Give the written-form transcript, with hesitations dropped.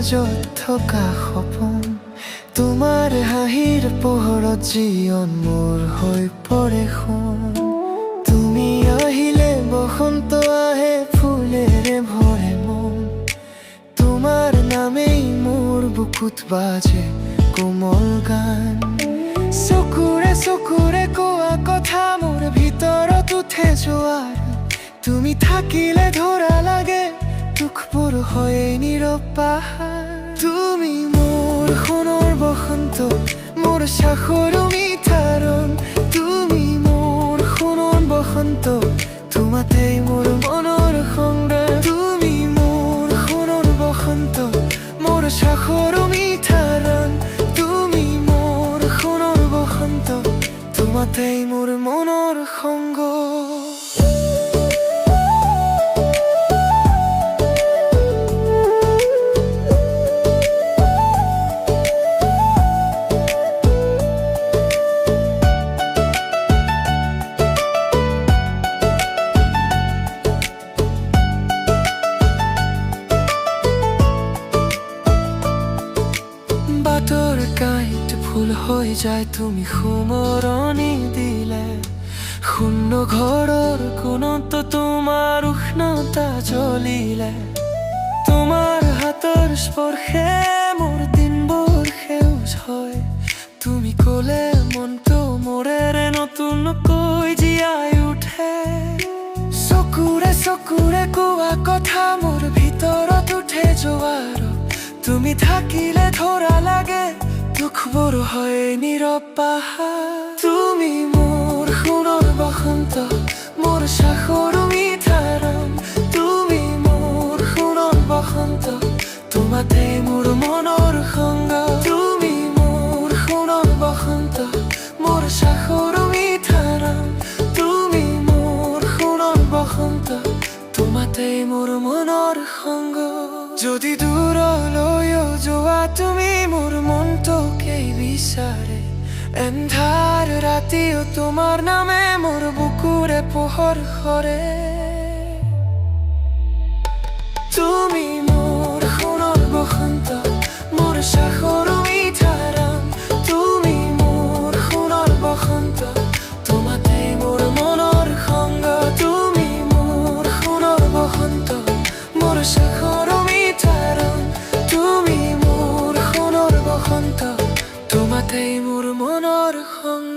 মাজত থকা সপোন তোমাৰ হাঁহিৰ পোহৰত জীৱন মোৰ হৈ পৰে সোণ তুমি আহিলে বসন্ত আহে ফুলেৰে ভৰে মন তোমাৰ নামেই মোৰ বুকুত বাজে কোমল গান চকুৰে চকুৰে কোৱা কথা মোৰ ভিতৰত উঠে জোৱাৰ তুমি থাকিলে ধৰা লাগে দুখবোৰ হয় নীৰৱ পাহাৰ তুমি মোৰ সোণৰ বসন্ত মোৰ সাগৰৰ মিঠা ৰং তুমি মোৰ সোণৰ বসন্ত তোমাতেই মোৰ মনৰ সংগ্ৰাম তুমি মোৰ সোণৰ বসন্ত মোৰ সাগৰৰ মিঠা ৰং তুমি মোৰ সোণৰ বসন্ত তোমাতেই মোৰ মনৰ সংগ বাটৰ কাঁইট ফুল হৈ যায় তুমি সোমৰণি দিলে শূন্য ঘৰৰ কোণত তোমাৰ উষ্ণতা জ্বলিলে তোমাৰ হাতৰ স্পৰ্শে মোৰ দিনবোৰ সেউজ হয় তুমি ক'লে মনটো মোৰেৰে নতুনকৈ জীয়াই উঠে চকুৰে চকুৰে কোৱা কথা মোৰ ভিতৰত উঠে জোৱাৰ তুমি থাকিলে ধৰা লাগে দুখবোৰ হয় নীৰৱ পাহাৰ তুমি মোৰ সোণৰ বসন্ত মোৰ সাগৰৰ মিঠা ৰং তুমি মোৰ সোণৰ বসন্ত তোমাতেই মোৰ মনৰ সংগ তুমি মোৰ সোণৰ বসন্ত মোৰ সাগৰৰ মিঠা ৰং তুমি মোৰ সোণৰ বসন্ত তোমাতেই মোৰ মনৰ সংগ যদি দূৰলৈও যোৱা তুমি মোৰ মনটোকেই বিচাৰে এন্ধাৰ ৰাতিও তোমাৰ নামে মোৰ বুকুৰে পোহৰ কৰে তুমি মোৰ সোণৰ বসন্ত মোৰ সাগৰৰ মিঠা ৰং তুমি মোৰ সোণৰ বসন্ত তোমাতেই মোৰ মনৰ সংগ তুমি মোৰ সোণৰ বসন্ত মোৰ সাগৰৰ তোমাতেই মোৰ মনৰ সংগ